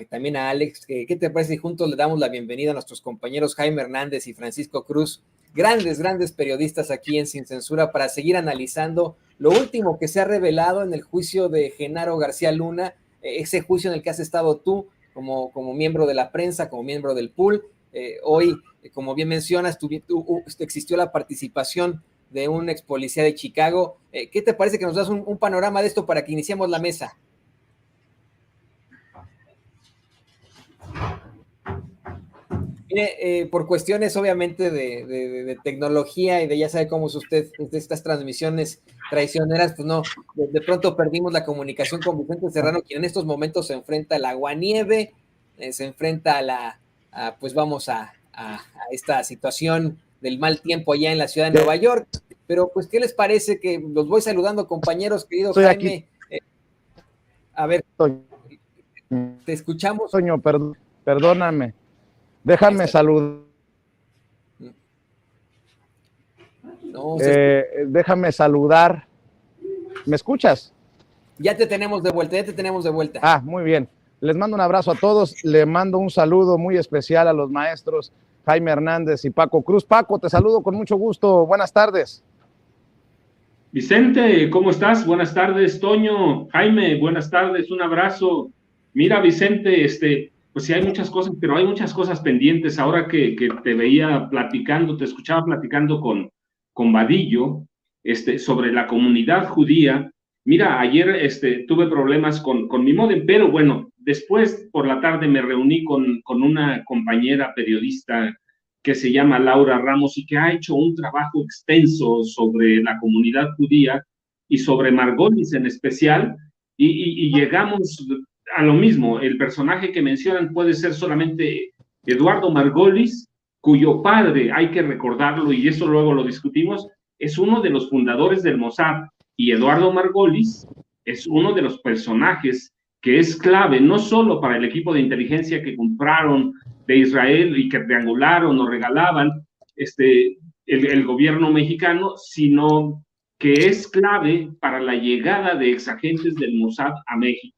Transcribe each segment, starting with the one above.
también a Alex. ¿Qué te parece si juntos le damos la bienvenida a nuestros compañeros Jaime Hernández y Francisco Cruz, grandes periodistas aquí en Sin Censura, para seguir analizando lo último que se ha revelado en el juicio de Genaro García Luna, ese juicio en el que has estado tú como miembro de la prensa, como miembro del pool? Hoy, como bien mencionas, existió la participación de un ex policía de Chicago. ¿Qué te parece que nos das un panorama de esto para que iniciemos la mesa? Mire, por cuestiones obviamente de tecnología y de ya sabe cómo es usted, estas transmisiones traicioneras, pues no, de pronto perdimos la comunicación con Vicente Serrano, quien en estos momentos se enfrenta al aguanieve, se enfrenta pues vamos a esta situación del mal tiempo allá en la ciudad de Nueva York. Pero pues, ¿qué les parece? Que los voy saludando, compañeros, querido Jaime. A ver, te escuchamos. Toño, perdóname. Déjame saludar. No, déjame saludar. ¿Me escuchas? Ya te tenemos de vuelta, Ah, muy bien. Les mando un abrazo a todos. Le mando un saludo muy especial a los maestros Jaime Hernández y Paco Cruz. Paco, te saludo con mucho gusto. Buenas tardes. Vicente, ¿cómo estás? Buenas tardes. Toño, Jaime, buenas tardes. Un abrazo. Mira, Vicente, pues sí hay muchas cosas, pero hay muchas cosas pendientes. Ahora que te veía platicando, te escuchaba platicando con Vadillo, sobre la comunidad judía. Mira, ayer tuve problemas con mi módem, pero bueno, después por la tarde me reuní con una compañera periodista que se llama Laura Ramos y que ha hecho un trabajo extenso sobre la comunidad judía y sobre Margolis en especial, y llegamos a lo mismo. El personaje que mencionan puede ser solamente Eduardo Margolis, cuyo padre, hay que recordarlo, y eso luego lo discutimos, es uno de los fundadores del Mossad, y Eduardo Margolis es uno de los personajes que es clave, no solo para el equipo de inteligencia que compraron de Israel y que triangularon o regalaban el gobierno mexicano, sino que es clave para la llegada de exagentes del Mossad a México.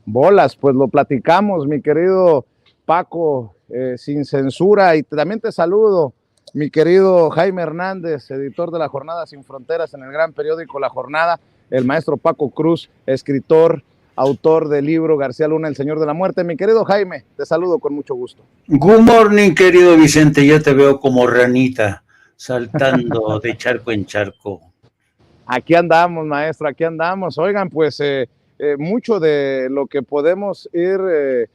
Bolas, pues lo platicamos, mi querido Paco, sin censura, y también te saludo, mi querido Jaime Hernández, editor de La Jornada Sin Fronteras en el gran periódico La Jornada, el maestro Paco Cruz, escritor, autor del libro García Luna, El Señor de la Muerte. Mi querido Jaime, te saludo con mucho gusto. Good morning, querido Vicente, ya te veo como ranita, saltando de charco en charco. Aquí andamos, maestro, aquí andamos. Oigan, pues mucho de lo que podemos ir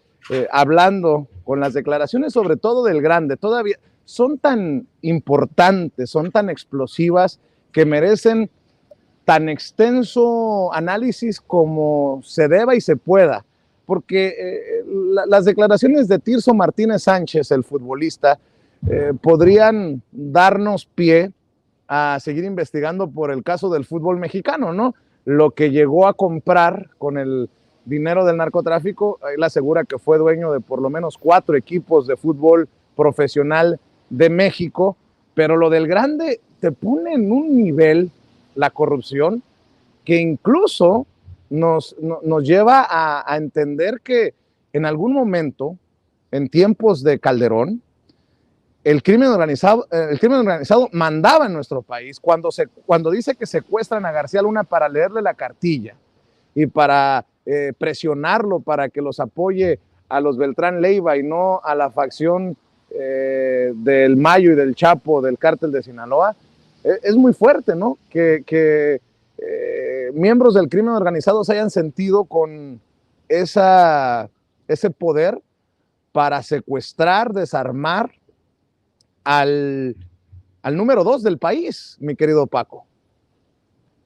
hablando con las declaraciones, sobre todo del Grande, todavía son tan importantes, son tan explosivas, que merecen tan extenso análisis como se deba y se pueda, porque las declaraciones de Tirso Martínez Sánchez, el futbolista, podrían darnos pie a seguir investigando por el caso del fútbol mexicano, ¿no? Lo que llegó a comprar con el dinero del narcotráfico. Él asegura que fue dueño de por lo menos 4 equipos de fútbol profesional de México, pero lo del Grande te pone en un nivel la corrupción que incluso nos lleva a entender que en algún momento, en tiempos de Calderón, el crimen organizado mandaba en nuestro país. Cuando dice que secuestran a García Luna para leerle la cartilla y para presionarlo para que los apoye a los Beltrán Leiva y no a la facción del Mayo y del Chapo del cártel de Sinaloa, es muy fuerte, ¿no? Que miembros del crimen organizado se hayan sentido con ese poder para secuestrar, desarmar al número 2 del país, mi querido Paco.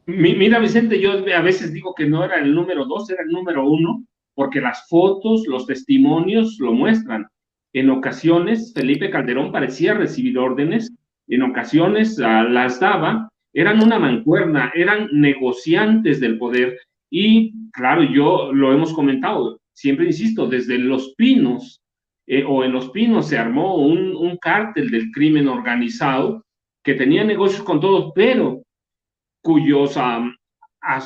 Mira, Vicente, yo a veces digo que no era el número 2, era el número 1, porque las fotos, los testimonios lo muestran. En ocasiones, Felipe Calderón parecía recibir órdenes, en ocasiones las daba, eran una mancuerna, eran negociantes del poder, y claro, yo lo hemos comentado, siempre insisto, desde Los Pinos, o en Los Pinos se armó un cártel del crimen organizado que tenía negocios con todos, pero cuyos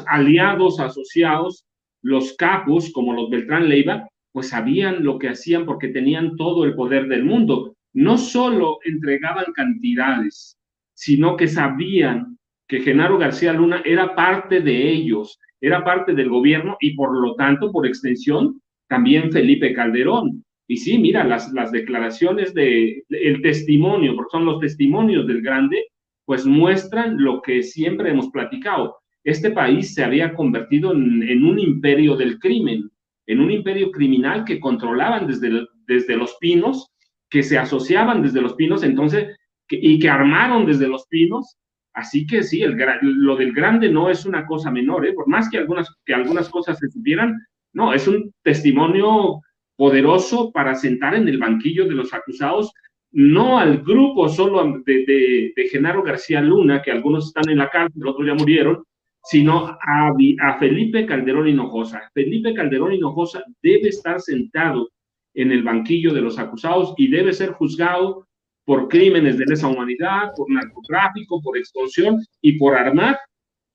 aliados, asociados, los capos, como los Beltrán Leiva, pues sabían lo que hacían porque tenían todo el poder del mundo. No solo entregaban cantidades, sino que sabían que Genaro García Luna era parte de ellos, era parte del gobierno y por lo tanto, por extensión, también Felipe Calderón. Y sí, mira, las declaraciones el testimonio, porque son los testimonios del Grande, pues muestran lo que siempre hemos platicado. Este país se había convertido en un imperio del crimen, en un imperio criminal que controlaban desde Los Pinos, que se asociaban desde Los Pinos, entonces, y que armaron desde Los Pinos. Así que sí, lo del Grande no es una cosa menor, ¿eh? Por más que algunas cosas se supieran, no, es un testimonio poderoso para sentar en el banquillo de los acusados, no al grupo solo de Genaro García Luna, que algunos están en la cárcel, otros ya murieron, sino a Felipe Calderón Hinojosa. Felipe Calderón Hinojosa debe estar sentado en el banquillo de los acusados y debe ser juzgado por crímenes de lesa humanidad, por narcotráfico, por extorsión y por armar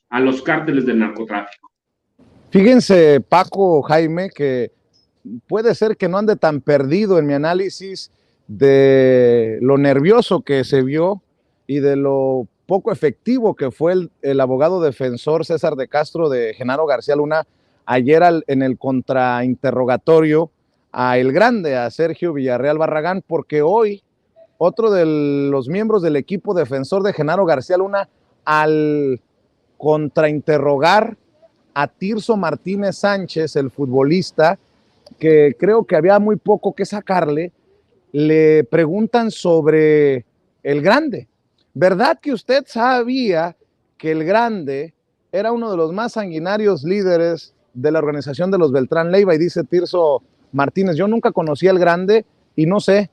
a los cárteles del narcotráfico. Fíjense, Paco, Jaime, que puede ser que no ande tan perdido en mi análisis de lo nervioso que se vio y de lo poco efectivo que fue el abogado defensor César de Castro de Genaro García Luna ayer en el contrainterrogatorio a El Grande, a Sergio Villarreal Barragán, porque hoy otro de los miembros del equipo defensor de Genaro García Luna, al contrainterrogar a Tirso Martínez Sánchez, el futbolista, que creo que había muy poco que sacarle, le preguntan sobre El Grande. ¿Verdad que usted sabía que El Grande era uno de los más sanguinarios líderes de la organización de los Beltrán Leiva? Y dice Tirso Martínez, yo nunca conocí a El Grande y no sé,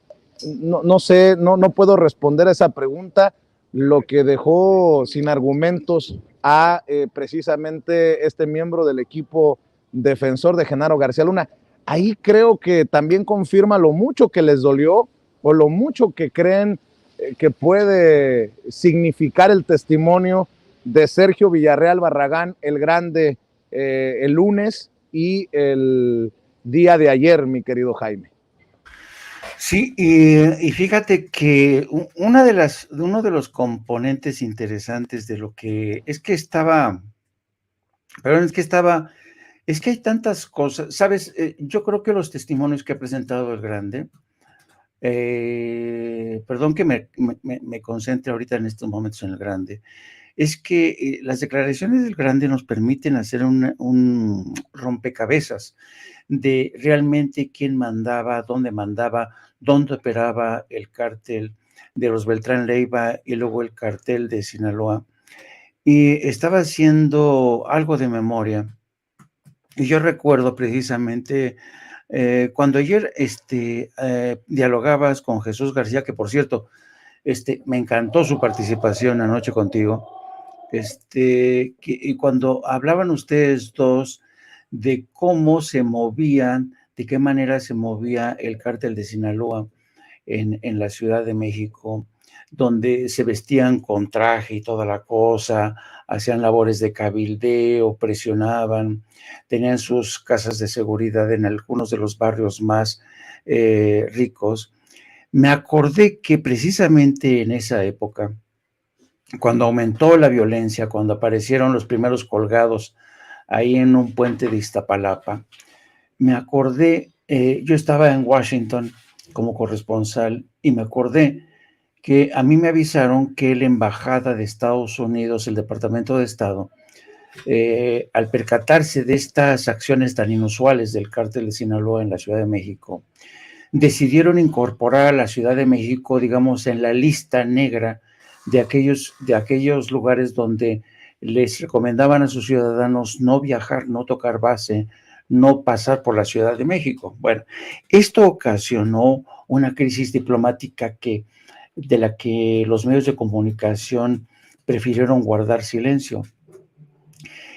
no puedo responder a esa pregunta, lo que dejó sin argumentos a precisamente este miembro del equipo defensor de Genaro García Luna. Ahí creo que también confirma lo mucho que les dolió o lo mucho que creen que puede significar el testimonio de Sergio Villarreal Barragán, El Grande, el lunes y el día de ayer, mi querido Jaime. Sí, y fíjate que uno de los componentes interesantes de lo que es que hay tantas cosas, ¿sabes? Yo creo que los testimonios que ha presentado El Grande, perdón que me concentre ahorita en estos momentos en El Grande, es que las declaraciones del Grande nos permiten hacer un rompecabezas de realmente quién mandaba, dónde operaba el cártel de los Beltrán Leiva y luego el cartel de Sinaloa. Y estaba haciendo algo de memoria. Y yo recuerdo precisamente cuando ayer dialogabas con Jesús García, que por cierto, me encantó su participación anoche contigo, y cuando hablaban ustedes dos de cómo se movían, de qué manera se movía el cártel de Sinaloa en la Ciudad de México, donde se vestían con traje y toda la cosa, hacían labores de cabildeo, presionaban, tenían sus casas de seguridad en algunos de los barrios más ricos. Me acordé que precisamente en esa época, cuando aumentó la violencia, cuando aparecieron los primeros colgados ahí en un puente de Iztapalapa, me acordé, yo estaba en Washington como corresponsal y me acordé que a mí me avisaron que la Embajada de Estados Unidos, el Departamento de Estado, al percatarse de estas acciones tan inusuales del cártel de Sinaloa en la Ciudad de México, decidieron incorporar a la Ciudad de México, digamos, en la lista negra de aquellos lugares donde les recomendaban a sus ciudadanos no viajar, no tocar base, no pasar por la Ciudad de México. Bueno, esto ocasionó una crisis diplomática de la que los medios de comunicación prefirieron guardar silencio.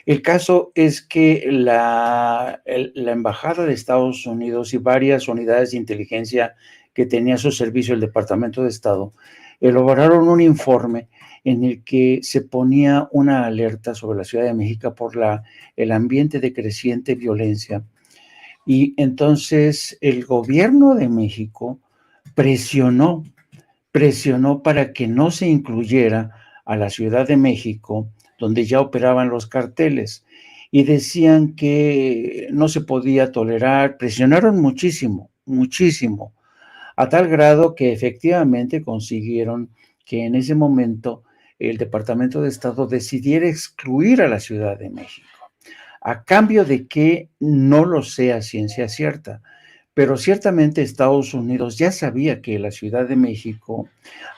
El caso es que la Embajada de Estados Unidos y varias unidades de inteligencia que tenía a su servicio el Departamento de Estado elaboraron un informe en el que se ponía una alerta sobre la Ciudad de México por el ambiente de creciente violencia Y entonces el gobierno de México presionó para que no se incluyera a la Ciudad de México, donde ya operaban los carteles, y decían que no se podía tolerar. Presionaron muchísimo, muchísimo, a tal grado que efectivamente consiguieron que en ese momento el Departamento de Estado decidiera excluir a la Ciudad de México, a cambio de que no lo sea ciencia cierta. Pero ciertamente Estados Unidos ya sabía que en la Ciudad de México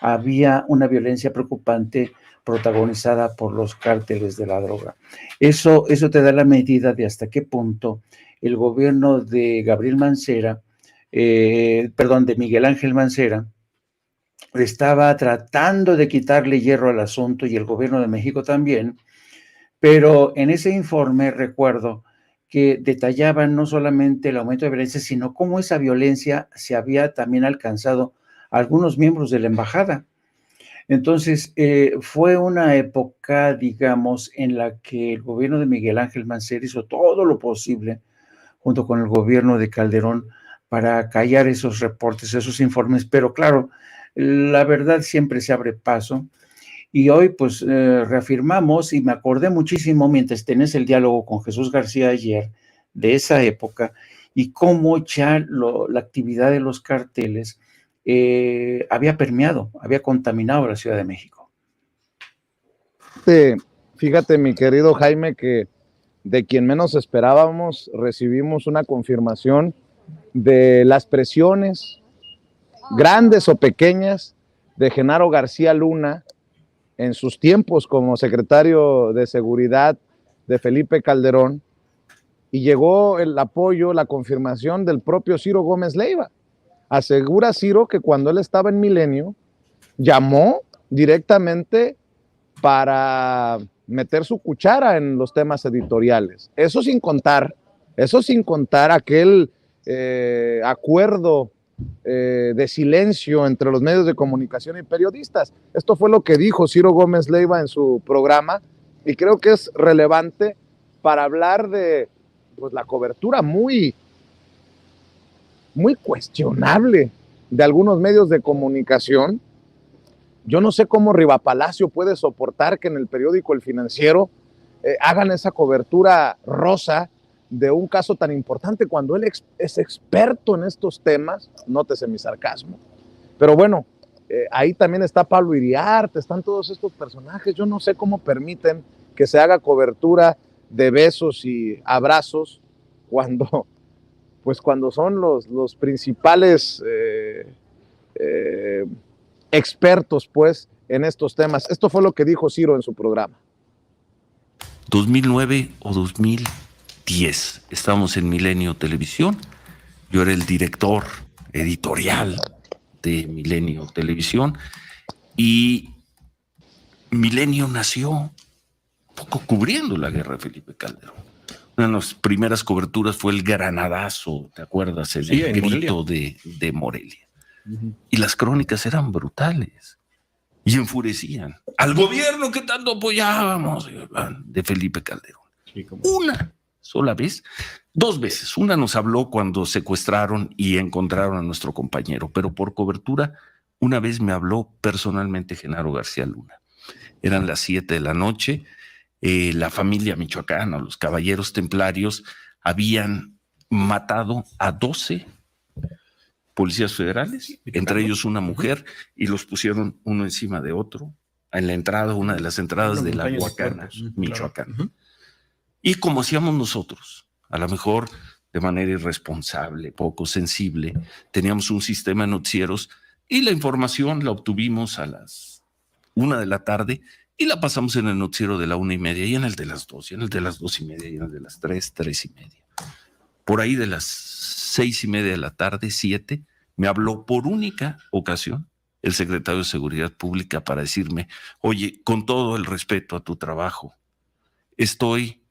había una violencia preocupante protagonizada por los cárteles de la droga. Eso te da la medida de hasta qué punto el gobierno de Gabriel Mancera, de Miguel Ángel Mancera, estaba tratando de quitarle hierro al asunto, y el gobierno de México también. Pero en ese informe recuerdo que detallaban no solamente el aumento de violencia, sino cómo esa violencia se había también alcanzado a algunos miembros de la embajada. Entonces, fue una época, digamos, en la que el gobierno de Miguel Ángel Mancera hizo todo lo posible, junto con el gobierno de Calderón, para callar esos reportes, esos informes. Pero claro, la verdad siempre se abre paso. Y hoy pues reafirmamos, y me acordé muchísimo mientras tenés el diálogo con Jesús García ayer, de esa época, y cómo ya la actividad de los carteles había permeado, había contaminado la Ciudad de México. Fíjate, mi querido Jaime, que de quien menos esperábamos recibimos una confirmación de las presiones, grandes o pequeñas, de Genaro García Luna en sus tiempos como secretario de Seguridad de Felipe Calderón, y llegó el apoyo, la confirmación del propio Ciro Gómez Leiva. Asegura Ciro que cuando él estaba en Milenio, llamó directamente para meter su cuchara en los temas editoriales. Eso sin contar aquel acuerdo de silencio entre los medios de comunicación y periodistas. Esto fue lo que dijo Ciro Gómez Leiva en su programa, y creo que es relevante para hablar de pues, la cobertura muy cuestionable de algunos medios de comunicación. Yo no sé cómo Riva Palacio puede soportar que en el periódico El Financiero hagan esa cobertura rosa de un caso tan importante cuando él es experto en estos temas. Nótese mi sarcasmo. Pero bueno, ahí también está Pablo Iriarte, están todos estos personajes. Yo no sé cómo permiten que se haga cobertura de besos y abrazos cuando son los principales expertos pues en estos temas. Esto fue lo que dijo Ciro en su programa. 2009 o 2010, estábamos en Milenio Televisión, yo era el director editorial de Milenio Televisión, y Milenio nació un poco cubriendo la guerra de Felipe Calderón. Una de las primeras coberturas fue el granadazo, ¿te acuerdas? El grito de Morelia. Y las crónicas eran brutales y enfurecían al gobierno que tanto apoyábamos de Felipe Calderón. Sí, una sola vez, 2 veces. Una nos habló cuando secuestraron y encontraron a nuestro compañero, pero por cobertura, una vez me habló personalmente Genaro García Luna. Eran las 7 de la noche, la familia michoacana, los caballeros templarios, habían matado a 12 policías federales, entre ellos una mujer, y los pusieron uno encima de otro en la entrada, una de las entradas de la Huacana, Michoacán. Claro. Y como hacíamos nosotros, a lo mejor de manera irresponsable, poco sensible, teníamos un sistema de noticieros y la información la obtuvimos a las 1 de la tarde y la pasamos en el noticiero de la 1:30 y en el de las 2, y en el de las 2:30 y en el de las 3, 3:30. Por ahí de las 6:30 de la tarde, 7, me habló por única ocasión el secretario de Seguridad Pública para decirme: oye, con todo el respeto a tu trabajo, estoy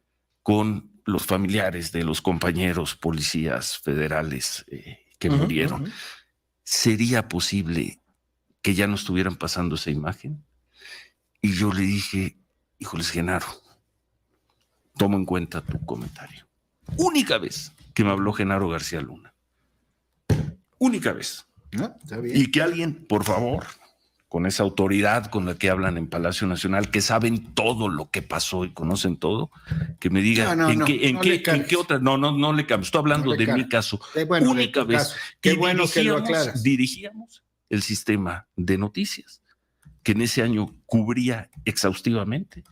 con los familiares de los compañeros policías federales que murieron. ¿Sería posible que ya no estuvieran pasando esa imagen? Y yo le dije: híjoles, Genaro, tomo en cuenta tu comentario. Única vez que me habló Genaro García Luna. Única vez. ¿No? Está bien. Y que alguien, por favor, con esa autoridad con la que hablan en Palacio Nacional, que saben todo lo que pasó y conocen todo, que me diga en qué otra. No le cambio. Estoy hablando de mi caso. Bueno, única vez. Caso. Qué bueno que lo aclaras. Dirigíamos el sistema de noticias, que en ese año cubría exhaustivamente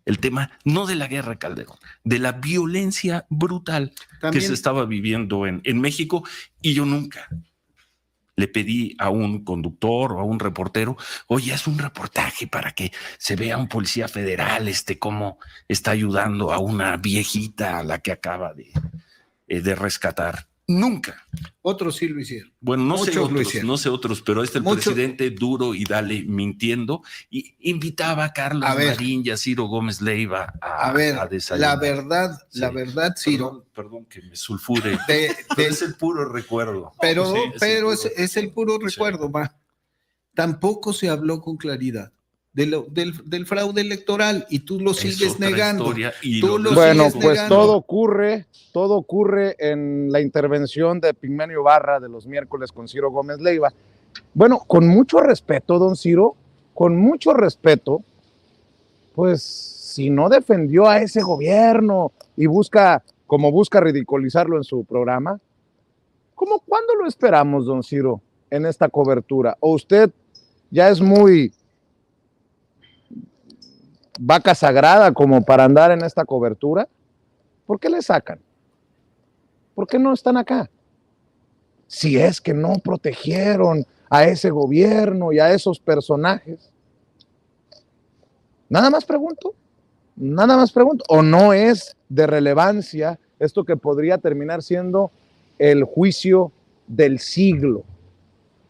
el tema, no de la guerra de Calderón, de la violencia brutal también que se estaba viviendo en México, y yo nunca le pedí a un conductor o a un reportero, oye, haz un reportaje para que se vea un policía federal, cómo está ayudando a una viejita a la que acaba de rescatar. Nunca. Otros sí lo hicieron. Bueno, no sé otros, pero el presidente duro y dale mintiendo, y invitaba a Carlos Marín y a Ciro Gómez Leiva a desayunar. La verdad, Ciro. Perdón que me sulfure. Es el puro recuerdo. Pero es el puro recuerdo, va. Tampoco se habló con claridad del fraude electoral, y tú lo sigues negando. Bueno, pues todo ocurre en la intervención de Pigmenio Ibarra de los miércoles con Ciro Gómez Leiva. Bueno, con mucho respeto, don Ciro, con mucho respeto, pues si no defendió a ese gobierno y busca ridiculizarlo en su programa, ¿cuándo lo esperamos, don Ciro, en esta cobertura? ¿O usted ya es muy vaca sagrada como para andar en esta cobertura? ¿Por qué le sacan? ¿Por qué no están acá? Si es que no protegieron a ese gobierno y a esos personajes. Nada más pregunto. ¿O no es de relevancia esto que podría terminar siendo el juicio del siglo?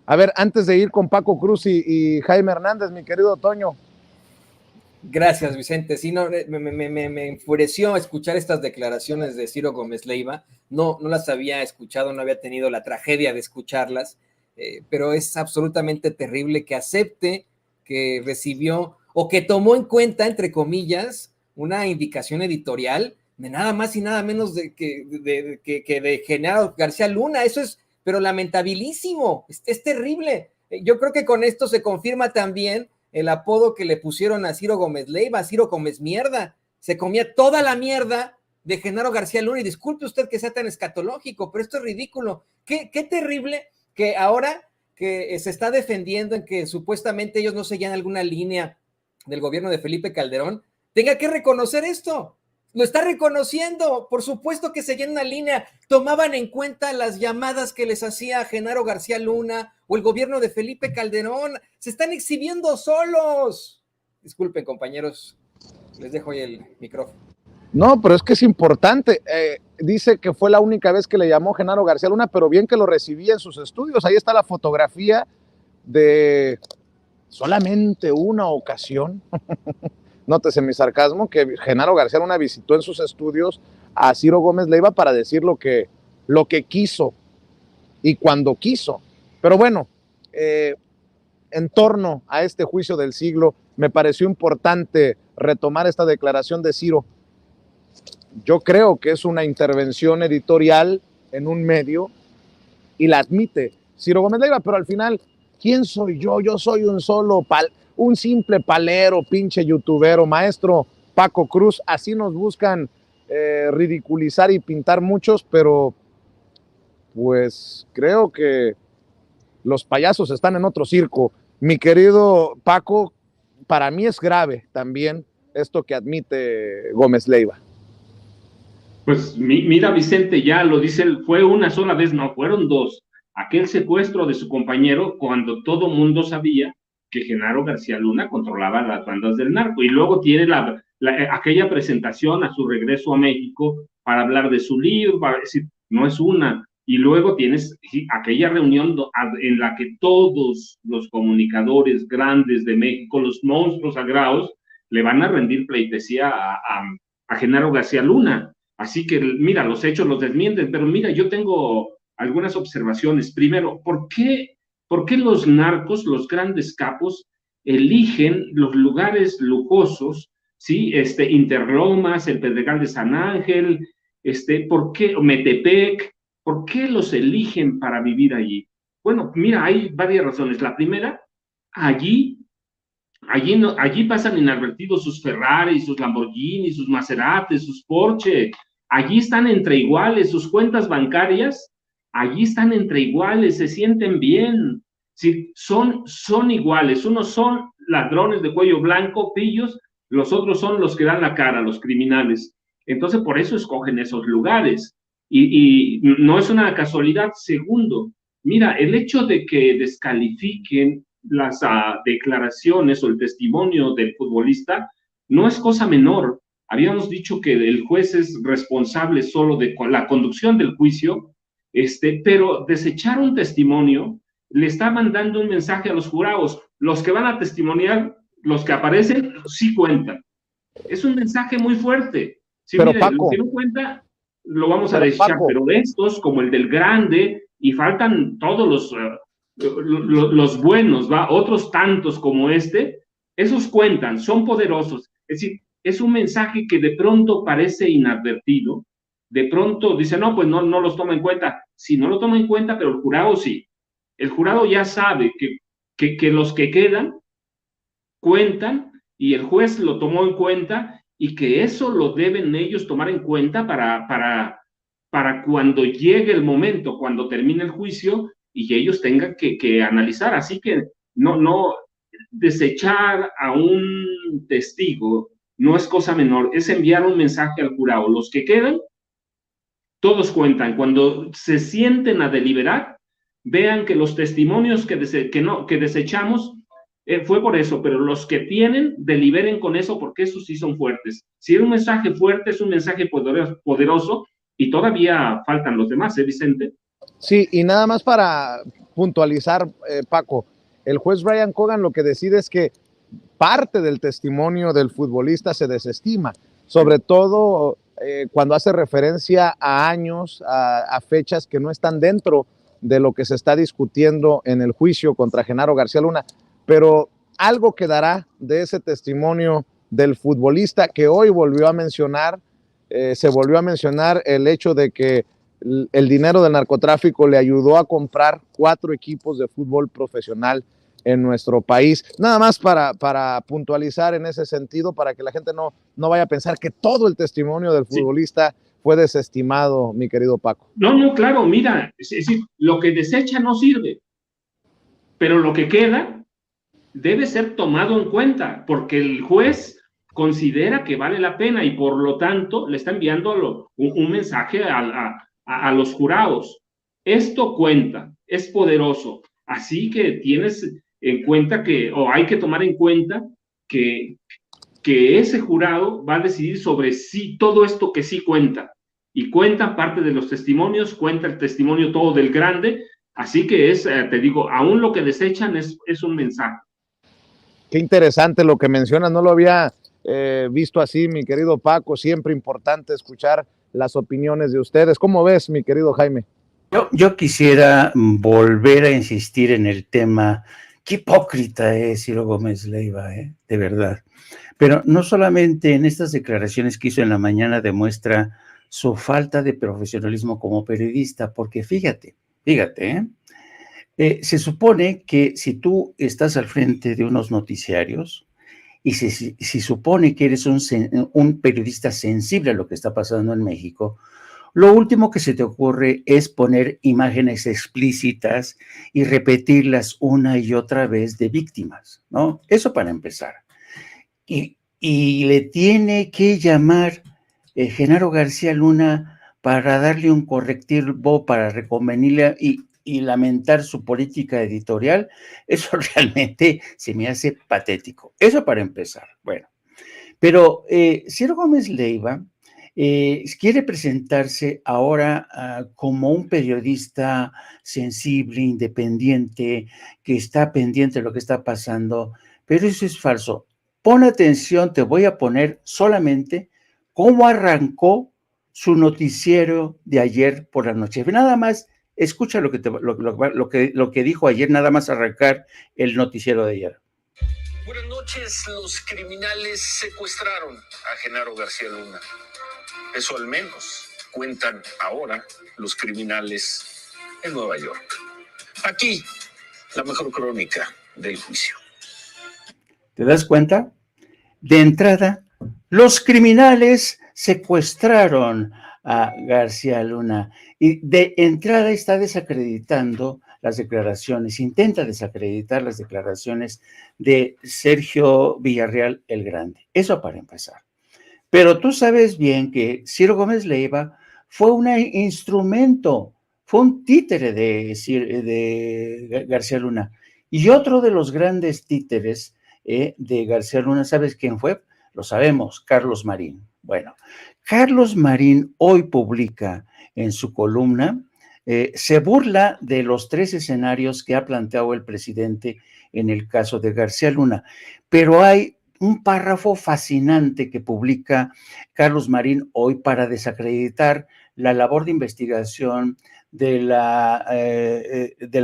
A ver, antes de ir con Paco Cruz y Jaime Hernández, mi querido Toño. Gracias, Vicente. Sí, no, me enfureció escuchar estas declaraciones de Ciro Gómez Leiva. No las había escuchado, no había tenido la tragedia de escucharlas, pero es absolutamente terrible que acepte que recibió o que tomó en cuenta, entre comillas, una indicación editorial de nada más y nada menos que de Genaro García Luna. Eso es, pero lamentabilísimo, es terrible. Yo creo que con esto se confirma también el apodo que le pusieron a Ciro Gómez Leiva, Ciro Gómez Mierda. Se comía toda la mierda de Genaro García Luna, y disculpe usted que sea tan escatológico, pero esto es ridículo. Qué terrible que ahora que se está defendiendo en que supuestamente ellos no seguían alguna línea del gobierno de Felipe Calderón, tenga que reconocer esto. Lo está reconociendo. Por supuesto que seguían una línea, tomaban en cuenta las llamadas que les hacía Genaro García Luna o el gobierno de Felipe Calderón. Se están exhibiendo solos. Disculpen, compañeros, les dejo ahí el micrófono. No, pero es que es importante. Dice que fue la única vez que le llamó Genaro García Luna, pero bien que lo recibía en sus estudios. Ahí está la fotografía de solamente una ocasión. Nótese mi sarcasmo, que Genaro García Luna visitó en sus estudios a Ciro Gómez Leiva para decir lo que quiso y cuando quiso. Pero bueno, en torno a este juicio del siglo, me pareció importante retomar esta declaración de Ciro. Yo creo que es una intervención editorial en un medio y la admite Ciro Gómez Leiva, pero al final, ¿quién soy yo? Yo soy un simple palero, pinche youtubero, maestro Paco Cruz. Así nos buscan ridiculizar y pintar muchos, pero pues creo que los payasos están en otro circo. Mi querido Paco, para mí es grave también esto que admite Gómez Leiva. Pues mira, Vicente, ya lo dice, fue una sola vez, no, fueron dos. Aquel secuestro de su compañero cuando todo mundo sabía que Genaro García Luna controlaba las bandas del narco, y luego tiene aquella presentación a su regreso a México para hablar de su libro, para decir, no es una, y luego tienes aquella reunión en la que todos los comunicadores grandes de México, los monstruos sagrados, le van a rendir pleitesía a Genaro García Luna. Así que mira, los hechos los desmienten, pero mira, yo tengo algunas observaciones. Primero, ¿por qué los narcos, los grandes capos, eligen los lugares lujosos, ¿sí? Interlomas, el Pedregal de San Ángel, ¿por qué Metepec? ¿Por qué los eligen para vivir allí? Bueno, mira, hay varias razones. La primera, allí pasan inadvertidos sus Ferrari, sus Lamborghini, sus Maserati, sus Porsche. Allí están entre iguales, sus cuentas bancarias, allí están entre iguales, se sienten bien. Sí, son iguales. Unos son ladrones de cuello blanco, pillos, los otros son los que dan la cara, los criminales. Entonces, por eso escogen esos lugares. Y no es una casualidad. Segundo, mira, el hecho de que descalifiquen las declaraciones o el testimonio del futbolista no es cosa menor. Habíamos dicho que el juez es responsable solo de la conducción del juicio, pero desechar un testimonio le está mandando un mensaje a los jurados. Los que van a testimoniar, los que aparecen, sí cuentan. Es un mensaje muy fuerte. Sí, pero mire, Paco, lo que no cuenta lo vamos a desechar, pero estos, como el del Grande, y faltan todos los buenos, ¿va? Otros tantos como esos cuentan, son poderosos. Es decir, es un mensaje que de pronto parece inadvertido, de pronto dice, no, pues no los toma en cuenta. Sí, no lo toma en cuenta, pero el jurado sí. El jurado ya sabe que los que quedan cuentan y el juez lo tomó en cuenta y que eso lo deben ellos tomar en cuenta para cuando llegue el momento, cuando termine el juicio y ellos tengan que analizar. Así que no desechar a un testigo no es cosa menor, es enviar un mensaje al jurado. Los que quedan, todos cuentan. Cuando se sienten a deliberar, vean que los testimonios que desechamos fue por eso, pero los que tienen, deliberen con eso, porque esos sí son fuertes. Si es un mensaje fuerte, es un mensaje poderoso, y todavía faltan los demás, Vicente? Sí, y nada más para puntualizar, Paco, el juez Brian Cogan lo que decide es que parte del testimonio del futbolista se desestima, sobre todo cuando hace referencia a años, a fechas que no están dentro de lo que se está discutiendo en el juicio contra Genaro García Luna, pero algo quedará de ese testimonio del futbolista que hoy volvió a mencionar, se volvió a mencionar el hecho de que el dinero del narcotráfico le ayudó a comprar 4 equipos de fútbol profesional en nuestro país. Nada más para puntualizar en ese sentido, para que la gente no vaya a pensar que todo el testimonio del futbolista fue desestimado, mi querido Paco. No, claro, mira, es decir, lo que desecha no sirve, pero lo que queda debe ser tomado en cuenta, porque el juez considera que vale la pena y por lo tanto le está enviando un mensaje a los jurados. Esto cuenta, es poderoso, así que tienes en cuenta hay que tomar en cuenta que ese jurado va a decidir sobre sí, todo esto que sí cuenta, y cuenta parte de los testimonios, cuenta el testimonio todo del Grande, así que te digo, aún lo que desechan es un mensaje. Qué interesante lo que mencionas, no lo había visto así, mi querido Paco, siempre importante escuchar las opiniones de ustedes. ¿Cómo ves, mi querido Jaime? Yo quisiera volver a insistir en el tema. Qué hipócrita es Ciro Gómez Leiva, de verdad. Pero no solamente en estas declaraciones que hizo en la mañana demuestra su falta de profesionalismo como periodista, porque fíjate, se supone que si tú estás al frente de unos noticiarios y si supone que eres un periodista sensible a lo que está pasando en México, lo último que se te ocurre es poner imágenes explícitas y repetirlas una y otra vez de víctimas, ¿no? Eso para empezar. Y le tiene que llamar Genaro García Luna para darle un correctivo, para reconvenirle y lamentar su política editorial. Eso realmente se me hace patético. Eso para empezar. Bueno, pero Ciro Gómez Leiva quiere presentarse ahora como un periodista sensible, independiente, que está pendiente de lo que está pasando, pero eso es falso. Pon atención, te voy a poner solamente cómo arrancó su noticiero de ayer por la noche. Nada más, escucha lo que dijo ayer, nada más arrancar el noticiero de ayer. Buenas noches, los criminales secuestraron a Genaro García Luna. Eso al menos cuentan ahora los criminales en Nueva York. Aquí, la mejor crónica del juicio. ¿Te das cuenta? De entrada, los criminales secuestraron a García Luna y de entrada está desacreditando las declaraciones, intenta desacreditar las declaraciones de Sergio Villarreal el Grande. Eso para empezar. Pero tú sabes bien que Ciro Gómez Leiva fue un instrumento, fue un títere de García Luna. Y otro de los grandes títeres de García Luna, ¿sabes quién fue? Lo sabemos, Carlos Marín. Bueno, Carlos Marín hoy publica en su columna, se burla de los 3 escenarios que ha planteado el presidente en el caso de García Luna, pero hay un párrafo fascinante que publica Carlos Marín hoy para desacreditar la labor de investigación de la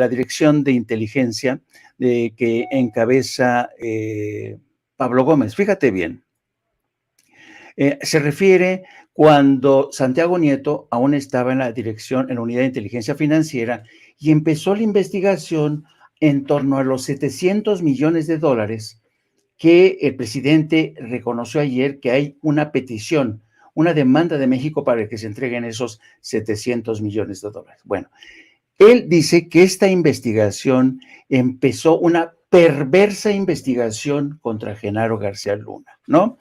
Dirección de Inteligencia que encabeza Pablo Gómez. Fíjate bien. Se refiere cuando Santiago Nieto aún estaba en la dirección, en la Unidad de Inteligencia Financiera, y empezó la investigación en torno a los 700 millones de dólares que el presidente reconoció ayer que hay una petición, una demanda de México para que se entreguen esos 700 millones de dólares. Bueno, él dice que esta investigación empezó una perversa investigación contra Genaro García Luna, ¿no?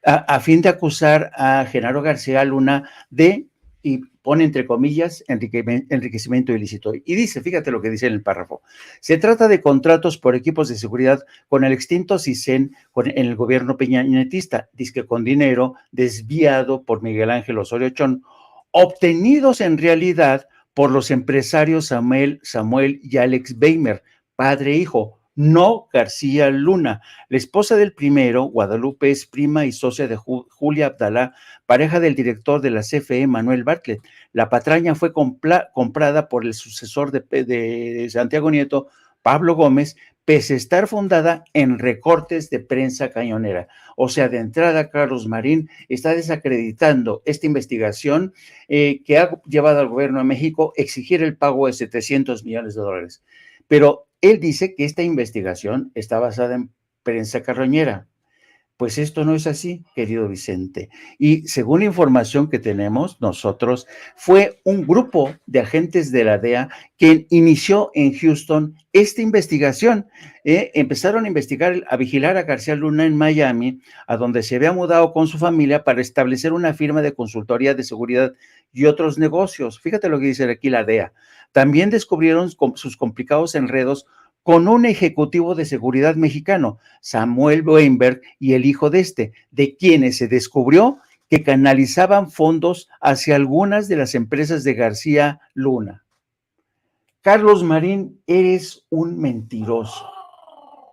A fin de acusar a Genaro García Luna de, y pone entre comillas, enriquecimiento ilícito. Y dice, fíjate lo que dice en el párrafo, se trata de contratos por equipos de seguridad con el extinto CISEN en el gobierno peñanetista, dizque con dinero desviado por Miguel Ángel Osorio Chong, obtenidos en realidad por los empresarios Samuel y Alex Weimer, padre e hijo, no García Luna. La esposa del primero, Guadalupe, es prima y socia de Julia Abdalá, pareja del director de la CFE, Manuel Bartlett. La patraña fue comprada por el sucesor de Santiago Nieto, Pablo Gómez, pese a estar fundada en recortes de prensa cañonera. O sea, de entrada, Carlos Marín está desacreditando esta investigación que ha llevado al gobierno de México a exigir el pago de 700 millones de dólares. Pero él dice que esta investigación está basada en prensa carroñera. Pues esto no es así, querido Vicente. Y según la información que tenemos nosotros, fue un grupo de agentes de la DEA quien inició en Houston esta investigación. Empezaron a investigar, a vigilar a García Luna en Miami, a donde se había mudado con su familia para establecer una firma de consultoría de seguridad y otros negocios. Fíjate lo que dice aquí la DEA. También descubrieron sus complicados enredos con un ejecutivo de seguridad mexicano, Samuel Weinberg, y el hijo de quienes se descubrió que canalizaban fondos hacia algunas de las empresas de García Luna. Carlos Marín, eres un mentiroso,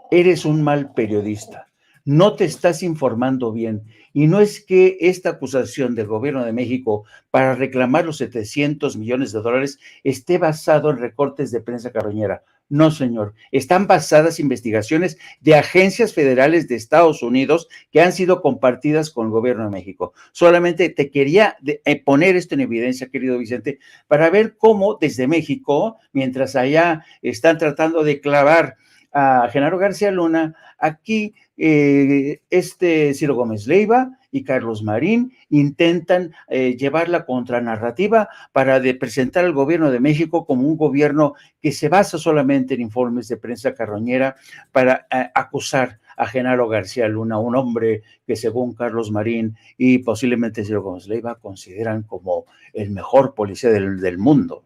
eres un mal periodista, no te estás informando bien, y no es que esta acusación del gobierno de México para reclamar los 700 millones de dólares esté basado en recortes de prensa carroñera. No, señor, están basadas investigaciones de agencias federales de Estados Unidos que han sido compartidas con el gobierno de México. Solamente te quería poner esto en evidencia, querido Vicente, para ver cómo desde México, mientras allá están tratando de clavar a Genaro García Luna, aquí Ciro Gómez Leiva y Carlos Marín intentan llevar la contranarrativa para presentar al gobierno de México como un gobierno que se basa solamente en informes de prensa carroñera para acusar a Genaro García Luna, un hombre que según Carlos Marín y posiblemente Ciro Gómez Leiva consideran como el mejor policía del mundo.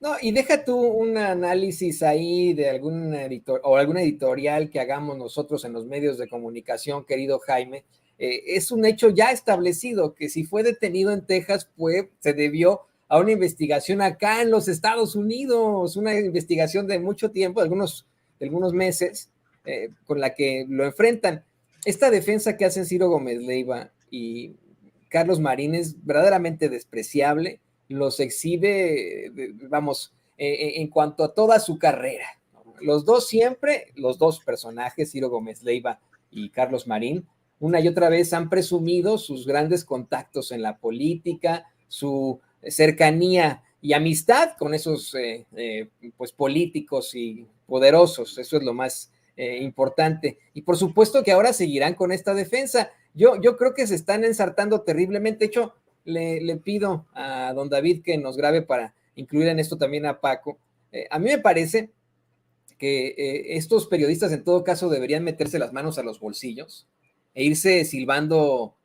No, y deja tú un análisis ahí de algún editor o alguna editorial que hagamos nosotros en los medios de comunicación, querido Jaime. Es un hecho ya establecido que si fue detenido en Texas, se debió a una investigación acá en los Estados Unidos, una investigación de mucho tiempo, de algunos meses, con la que lo enfrentan. Esta defensa que hacen Ciro Gómez Leiva y Carlos Marín es verdaderamente despreciable. Los exhibe, en cuanto a toda su carrera. Los dos personajes, Ciro Gómez Leiva y Carlos Marín, una y otra vez han presumido sus grandes contactos en la política, su cercanía y amistad con esos pues políticos y poderosos. Eso es lo más importante. Y por supuesto que ahora seguirán con esta defensa. Yo creo que se están ensartando terriblemente. De hecho, le pido a don David que nos grabe para incluir en esto también a Paco. A mí me parece que estos periodistas en todo caso deberían meterse las manos a los bolsillos e irse silbando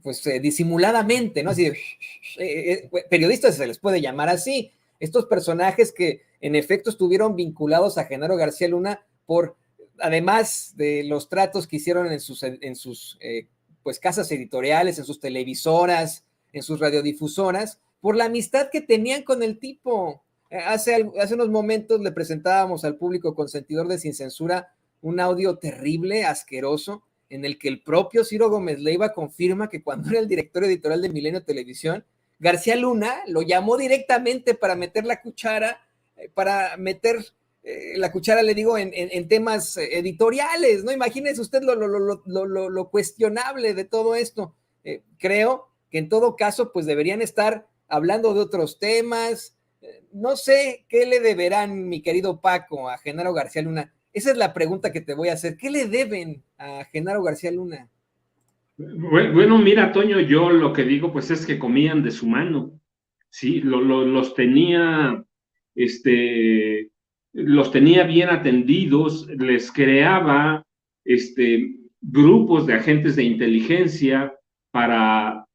pues disimuladamente, ¿no? Así de, periodistas se les puede llamar así. Estos personajes que en efecto estuvieron vinculados a Genaro García Luna por, además de los tratos que hicieron en sus pues casas editoriales, en sus televisoras, en sus radiodifusoras, por la amistad que tenían con el tipo. Hace unos momentos le presentábamos al público consentidor de Sin Censura un audio terrible, asqueroso, en el que el propio Ciro Gómez Leiva confirma que cuando era el director editorial de Milenio Televisión, García Luna lo llamó directamente para meter la cuchara, le digo, en temas editoriales, ¿no? Imagínese usted lo cuestionable de todo esto. Creo que en todo caso, pues deberían estar hablando de otros temas. No sé qué le deberán, mi querido Paco, a Genaro García Luna. Esa es la pregunta que te voy a hacer. ¿Qué le deben a Genaro García Luna? Bueno, mira, Toño, yo lo que digo pues es que comían de su mano, ¿sí? Los tenía bien atendidos, les creaba grupos de agentes de inteligencia para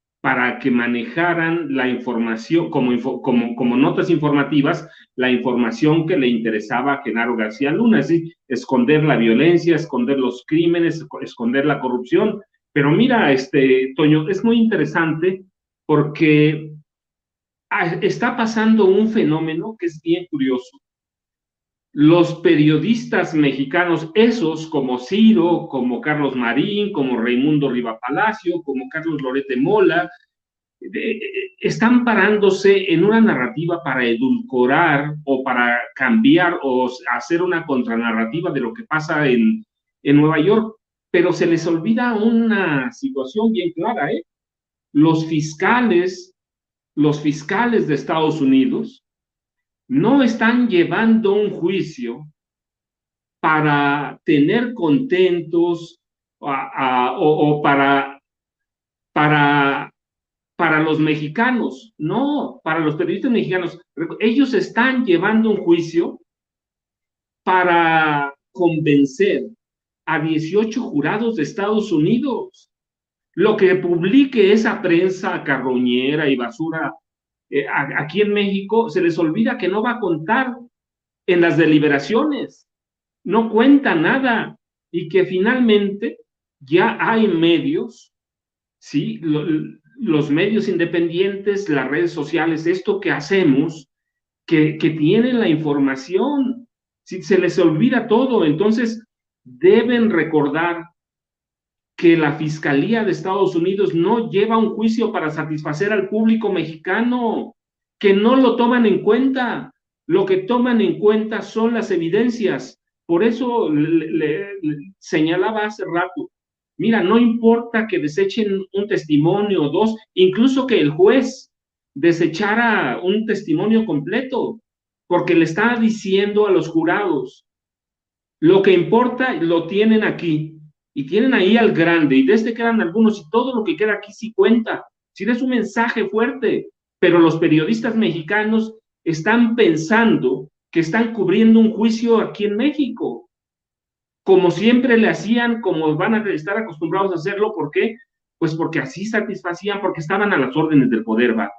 que manejaran la información, como notas informativas, la información que le interesaba a Genaro García Luna, es decir, esconder la violencia, esconder los crímenes, esconder la corrupción. Pero mira, Toño, es muy interesante porque está pasando un fenómeno que es bien curioso. Los periodistas mexicanos, esos como Ciro, como Carlos Marín, como Raimundo Riva Palacio, como Carlos Loret de Mola, están parándose en una narrativa para edulcorar o para cambiar o hacer una contranarrativa de lo que pasa en Nueva York, pero se les olvida una situación bien clara, ¿eh? Los fiscales de Estados Unidos no están llevando un juicio para tener contentos o para los mexicanos, no, para los periodistas mexicanos. Ellos están llevando un juicio para convencer a 18 jurados de Estados Unidos. Lo que publique esa prensa carroñera y basura aquí en México, se les olvida que no va a contar en las deliberaciones, no cuenta nada, y que finalmente ya hay medios, ¿sí? Los medios independientes, las redes sociales, esto que hacemos, que tienen la información, ¿sí? Se les olvida todo. Entonces deben recordar que la Fiscalía de Estados Unidos no lleva un juicio para satisfacer al público mexicano, que no lo toman en cuenta. Lo que toman en cuenta son las evidencias. Por eso le señalaba hace rato, mira, no importa que desechen un testimonio o dos, incluso que el juez desechara un testimonio completo, porque le está diciendo a los jurados, lo que importa lo tienen aquí. Y tienen ahí al grande, y desde quedan algunos, y todo lo que queda aquí sí cuenta. Sí es un mensaje fuerte, pero los periodistas mexicanos están pensando que están cubriendo un juicio aquí en México, como siempre le hacían, como van a estar acostumbrados a hacerlo. ¿Por qué? Pues porque así satisfacían, porque estaban a las órdenes del poder, ¿va?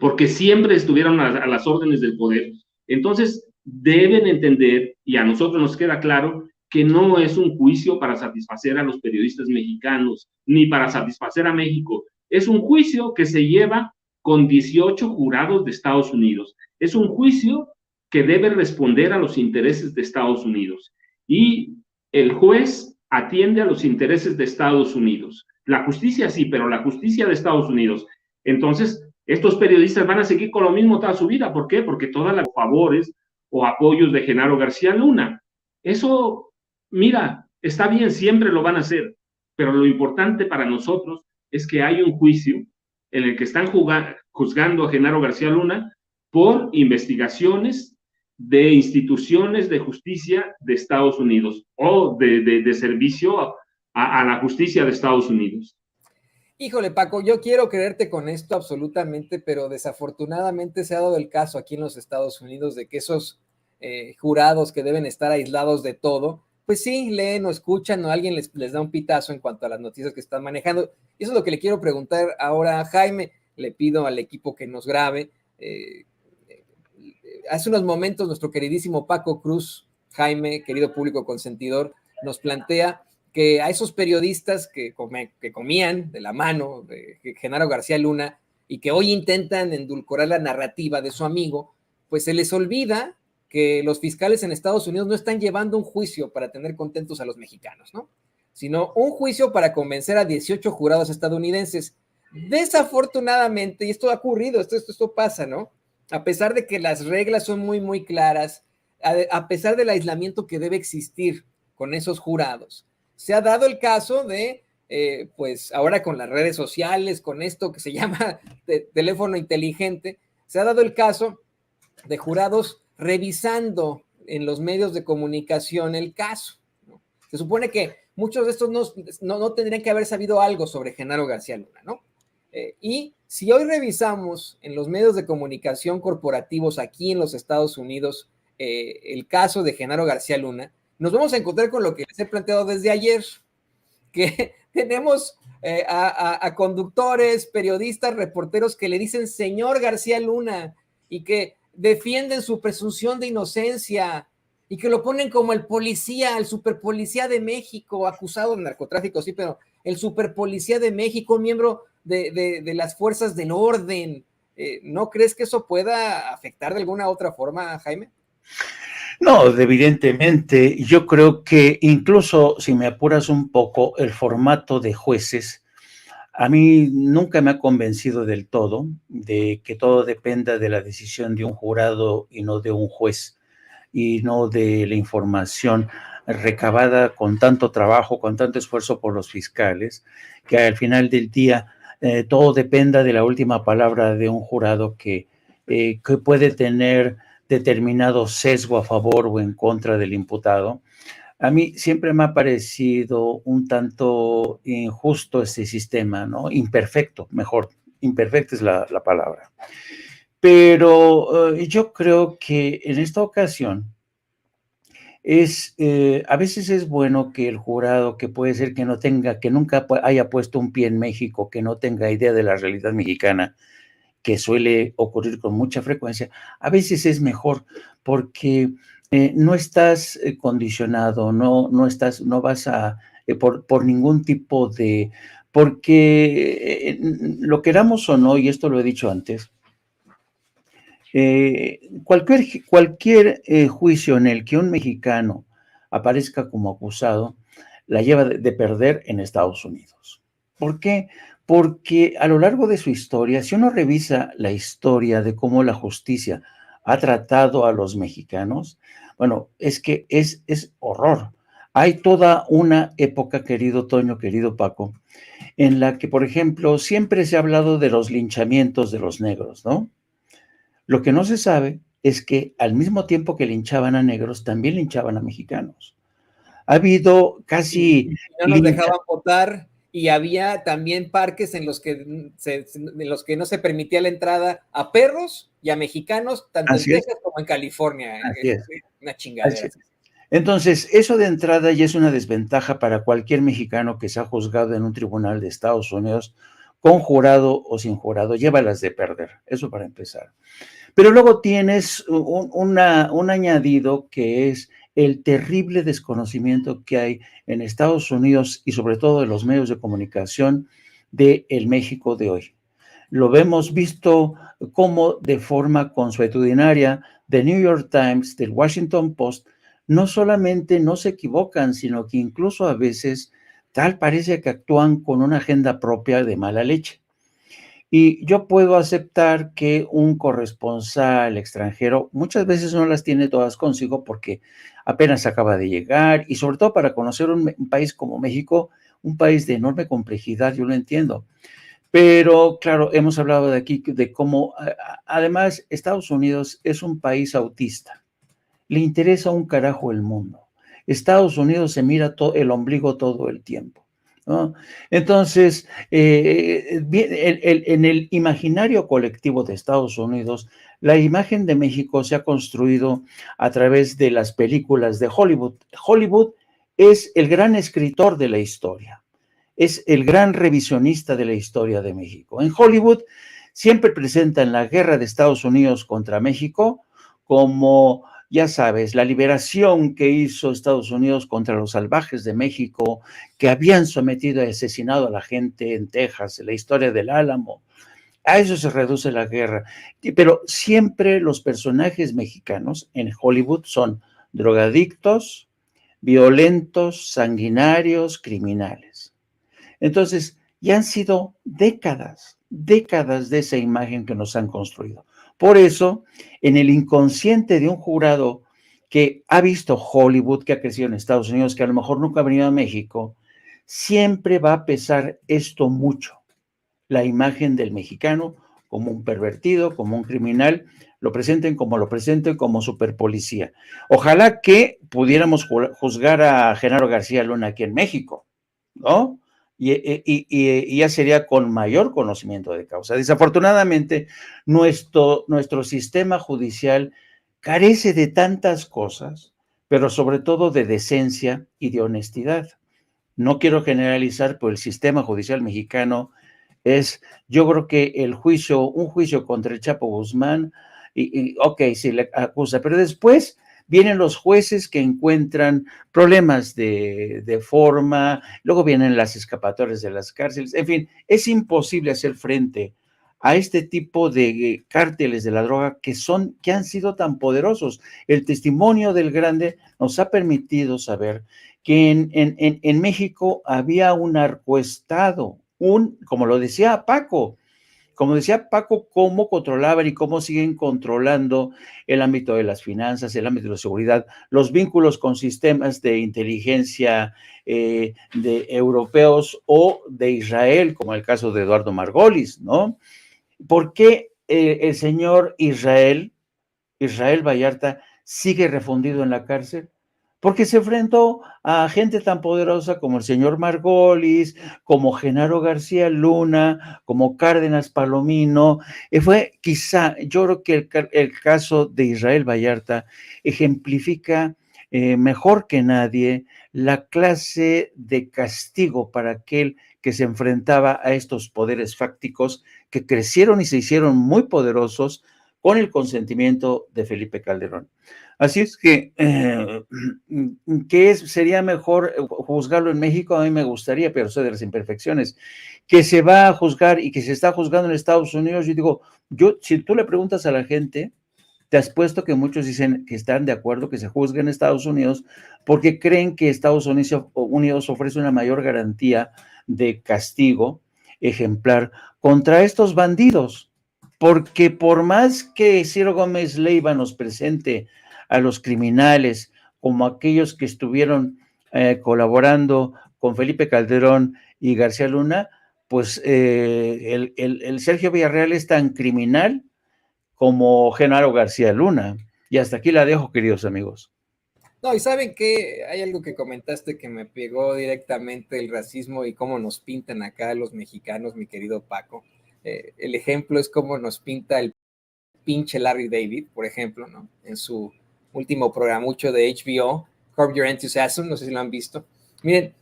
Porque siempre estuvieron a las órdenes del poder. Entonces, deben entender, y a nosotros nos queda claro, que no es un juicio para satisfacer a los periodistas mexicanos, ni para satisfacer a México. Es un juicio que se lleva con 18 jurados de Estados Unidos. Es un juicio que debe responder a los intereses de Estados Unidos. Y el juez atiende a los intereses de Estados Unidos. La justicia sí, pero la justicia de Estados Unidos. Entonces, estos periodistas van a seguir con lo mismo toda su vida. ¿Por qué? Porque todas las favores o apoyos de Genaro García Luna. Eso, mira, está bien, siempre lo van a hacer, pero lo importante para nosotros es que hay un juicio en el que están juzgando a Genaro García Luna por investigaciones de instituciones de justicia de Estados Unidos o de servicio a la justicia de Estados Unidos. Híjole, Paco, yo quiero creerte con esto absolutamente, pero desafortunadamente se ha dado el caso aquí en los Estados Unidos de que esos jurados que deben estar aislados de todo, pues sí, leen o escuchan o alguien les da un pitazo en cuanto a las noticias que están manejando. Y eso es lo que le quiero preguntar ahora a Jaime. Le pido al equipo que nos grabe. Hace unos momentos nuestro queridísimo Paco Cruz, Jaime, querido público consentidor, nos plantea que a esos periodistas que comían de la mano de Genaro García Luna y que hoy intentan endulcorar la narrativa de su amigo, pues se les olvida que los fiscales en Estados Unidos no están llevando un juicio para tener contentos a los mexicanos, ¿no? Sino un juicio para convencer a 18 jurados estadounidenses. Desafortunadamente, y esto ha ocurrido, esto pasa, ¿no? A pesar de que las reglas son muy, muy claras, a pesar del aislamiento que debe existir con esos jurados, se ha dado el caso de, pues ahora con las redes sociales, con esto que se llama teléfono inteligente, se ha dado el caso de jurados revisando en los medios de comunicación el caso, ¿no? Se supone que muchos de estos no tendrían que haber sabido algo sobre Genaro García Luna, ¿no? Y si hoy revisamos en los medios de comunicación corporativos aquí en los Estados Unidos el caso de Genaro García Luna, nos vamos a encontrar con lo que les he planteado desde ayer, que tenemos a conductores, periodistas, reporteros que le dicen señor García Luna y que defienden su presunción de inocencia y que lo ponen como el policía, el superpolicía de México, acusado de narcotráfico, sí, pero el superpolicía de México, miembro de las fuerzas del orden. ¿No crees que eso pueda afectar de alguna otra forma, Jaime? No, evidentemente, yo creo que incluso si me apuras un poco, el formato de jueces, a mí nunca me ha convencido del todo de que todo dependa de la decisión de un jurado y no de un juez, y no de la información recabada con tanto trabajo, con tanto esfuerzo por los fiscales, que al final del día todo dependa de la última palabra de un jurado que puede tener determinado sesgo a favor o en contra del imputado. A mí siempre me ha parecido un tanto injusto este sistema, ¿no? Imperfecto, mejor, imperfecta es la palabra. Pero yo creo que en esta ocasión a veces es bueno que el jurado, que puede ser que nunca haya puesto un pie en México, que no tenga idea de la realidad mexicana, que suele ocurrir con mucha frecuencia, a veces es mejor porque no estás condicionado, no vas a, por ningún tipo de, porque lo queramos o no, y esto lo he dicho antes, cualquier juicio en el que un mexicano aparezca como acusado, la lleva de perder en Estados Unidos. ¿Por qué? Porque a lo largo de su historia, si uno revisa la historia de cómo la justicia ha tratado a los mexicanos, bueno, es que es horror. Hay toda una época, querido Toño, querido Paco, en la que, por ejemplo, siempre se ha hablado de los linchamientos de los negros, ¿no? Lo que no se sabe es que al mismo tiempo que linchaban a negros, también linchaban a mexicanos. Ha habido casi... No nos dejaban votar y había también parques en los que no se permitía la entrada a perros y a mexicanos, tanto en Texas como en California. Así es. Una chingadera. Entonces, eso de entrada ya es una desventaja para cualquier mexicano que se ha juzgado en un tribunal de Estados Unidos, con jurado o sin jurado, llévalas de perder. Eso para empezar. Pero luego tienes un añadido que es el terrible desconocimiento que hay en Estados Unidos y sobre todo en los medios de comunicación del México de hoy. Lo hemos visto como de forma consuetudinaria The New York Times, del Washington Post, no solamente no se equivocan, sino que incluso a veces tal parece que actúan con una agenda propia de mala leche. Y yo puedo aceptar que un corresponsal extranjero muchas veces no las tiene todas consigo porque apenas acaba de llegar y sobre todo para conocer un país como México, un país de enorme complejidad, yo lo entiendo. Pero claro, hemos hablado de aquí de cómo, además, Estados Unidos es un país autista. Le interesa un carajo el mundo. Estados Unidos se mira el ombligo todo el tiempo, ¿no? Entonces, en el imaginario colectivo de Estados Unidos, la imagen de México se ha construido a través de las películas de Hollywood. Hollywood es el gran escritor de la historia, es el gran revisionista de la historia de México. En Hollywood siempre presentan la guerra de Estados Unidos contra México como, ya sabes, la liberación que hizo Estados Unidos contra los salvajes de México, que habían sometido y asesinado a la gente en Texas, la historia del Álamo. A eso se reduce la guerra. Pero siempre los personajes mexicanos en Hollywood son drogadictos, violentos, sanguinarios, criminales. Entonces, ya han sido décadas de esa imagen que nos han construido. Por eso, en el inconsciente de un jurado que ha visto Hollywood, que ha crecido en Estados Unidos, que a lo mejor nunca ha venido a México, siempre va a pesar esto mucho. La imagen del mexicano como un pervertido, como un criminal, lo presenten como superpolicía. Ojalá que pudiéramos juzgar a Genaro García Luna aquí en México, ¿no? Y ya sería con mayor conocimiento de causa. Desafortunadamente, nuestro sistema judicial carece de tantas cosas, pero sobre todo de decencia y de honestidad. No quiero generalizar, pero el sistema judicial mexicano yo creo que un juicio contra el Chapo Guzmán, ok, sí le acusa, pero después vienen los jueces que encuentran problemas de forma, luego vienen las escapatorias de las cárceles, en fin, es imposible hacer frente a este tipo de cárteles de la droga que han sido tan poderosos. El testimonio del Grande nos ha permitido saber que en México había un narcoestado, como lo decía Paco, cómo controlaban y cómo siguen controlando el ámbito de las finanzas, el ámbito de la seguridad, los vínculos con sistemas de inteligencia de europeos o de Israel, como el caso de Eduardo Margolis, ¿no? ¿Por qué el señor Israel Vallarta sigue refundido en la cárcel? Porque se enfrentó a gente tan poderosa como el señor Margolis, como Genaro García Luna, como Cárdenas Palomino. Fue quizá, yo creo que el caso de Israel Vallarta ejemplifica mejor que nadie la clase de castigo para aquel que se enfrentaba a estos poderes fácticos que crecieron y se hicieron muy poderosos con el consentimiento de Felipe Calderón. Así es que, sería mejor juzgarlo en México? A mí me gustaría, pero soy de las imperfecciones. Que se va a juzgar y que se está juzgando en Estados Unidos, yo digo, si tú le preguntas a la gente, te has puesto que muchos dicen que están de acuerdo que se juzgue en Estados Unidos porque creen que Estados Unidos ofrece una mayor garantía de castigo ejemplar contra estos bandidos. Porque por más que Ciro Gómez Leiva nos presente a los criminales como aquellos que estuvieron colaborando con Felipe Calderón y García Luna, pues el Sergio Villarreal es tan criminal como Genaro García Luna. Y hasta aquí la dejo, queridos amigos. No, y saben que hay algo que comentaste que me pegó directamente, el racismo y cómo nos pintan acá los mexicanos, mi querido Paco. El ejemplo es cómo nos pinta el pinche Larry David, por ejemplo, ¿no? En su último programucho de HBO, Curb Your Enthusiasm, no sé si lo han visto. Miren,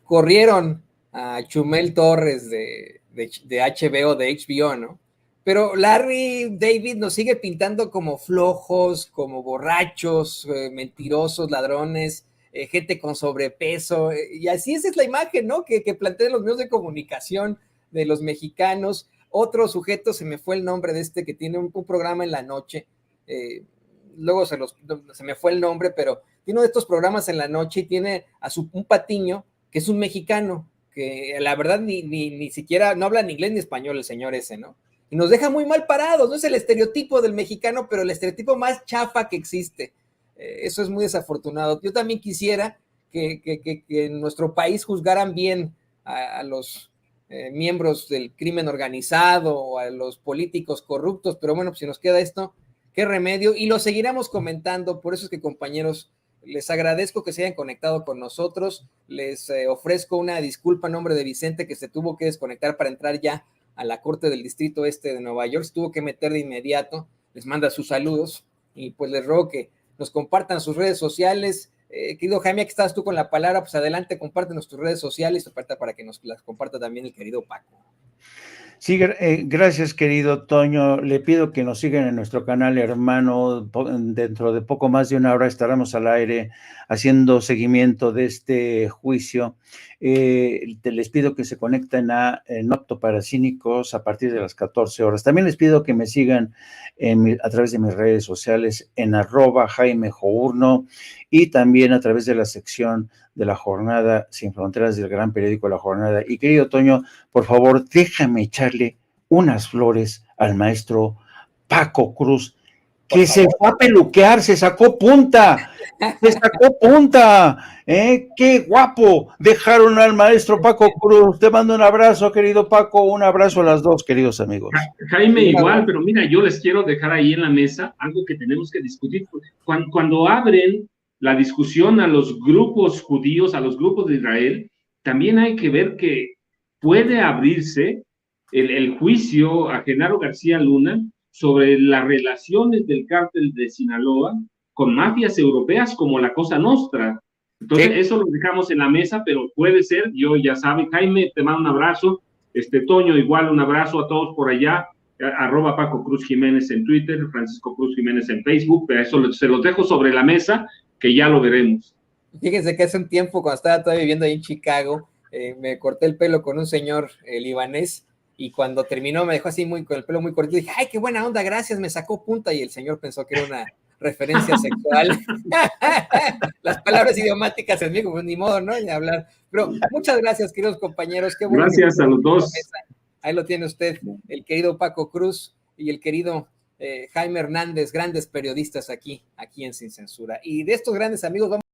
corrieron a Chumel Torres de HBO, de HBO, ¿no? Pero Larry David nos sigue pintando como flojos, como borrachos, mentirosos, ladrones, gente con sobrepeso, y así esa es la imagen, ¿no? Que plantean los medios de comunicación de los mexicanos. Otro sujeto, se me fue el nombre de este, que tiene un programa en la noche, luego se me fue el nombre, pero tiene uno de estos programas en la noche y tiene un patiño que es un mexicano, que la verdad ni siquiera, no habla ni inglés ni español el señor ese, ¿no? Y nos deja muy mal parados, no es el estereotipo del mexicano, pero el estereotipo más chafa que existe. Eso es muy desafortunado. Yo también quisiera que en nuestro país juzgaran bien a los miembros del crimen organizado o a los políticos corruptos, pero bueno, pues si nos queda esto, qué remedio, y lo seguiremos comentando. Por eso es que, compañeros, les agradezco que se hayan conectado con nosotros. Les ofrezco una disculpa en nombre de Vicente, que se tuvo que desconectar para entrar ya a la Corte del Distrito Este de Nueva York, se tuvo que meter de inmediato. Les manda sus saludos y pues les ruego que nos compartan sus redes sociales. Querido Jaime, que estás tú con la palabra, pues adelante, compártenos tus redes sociales, para que nos las comparta también el querido Paco. Sí, gracias, querido Toño. Le pido que nos sigan en nuestro canal hermano. Dentro de poco más de una hora estaremos al aire haciendo seguimiento de este juicio. Les pido que se conecten a No Apto para Cínicos a partir de las 14 horas. También les pido que me sigan a través de mis redes sociales en @JaimeJourno y también a través de la sección de La Jornada Sin Fronteras del gran periódico La Jornada. Y querido Toño, por favor, déjame echarle unas flores al maestro Paco Cruz, que se fue a peluquear, se sacó punta, qué guapo, dejaron al maestro Paco Cruz. Te mando un abrazo, querido Paco, un abrazo a las dos, queridos amigos. Jaime, igual, pero mira, yo les quiero dejar ahí en la mesa algo que tenemos que discutir. Cuando abren la discusión a los grupos judíos, a los grupos de Israel, también hay que ver que puede abrirse el juicio a Genaro García Luna sobre las relaciones del cártel de Sinaloa con mafias europeas como la Cosa Nostra. Entonces, eso lo dejamos en la mesa, pero puede ser, yo ya saben, Jaime, te mando un abrazo, Toño, igual un abrazo a todos por allá, @Paco Cruz Jiménez en Twitter, Francisco Cruz Jiménez en Facebook, pero eso se los dejo sobre la mesa, que ya lo veremos. Fíjense que hace un tiempo, cuando estaba todavía viviendo ahí en Chicago, me corté el pelo con un señor libanés, y cuando terminó me dejó así con el pelo muy cortito, y dije, ¡ay, qué buena onda, gracias! Me sacó punta, y el señor pensó que era una referencia sexual. Las palabras idiomáticas en mí, pues ni modo, ¿no? Ni hablar. Pero muchas gracias, queridos compañeros. Qué bueno. Gracias a los dos. Ahí lo tiene usted, el querido Paco Cruz y el querido Jaime Hernández, grandes periodistas aquí en Sin Censura. Y de estos grandes amigos vamos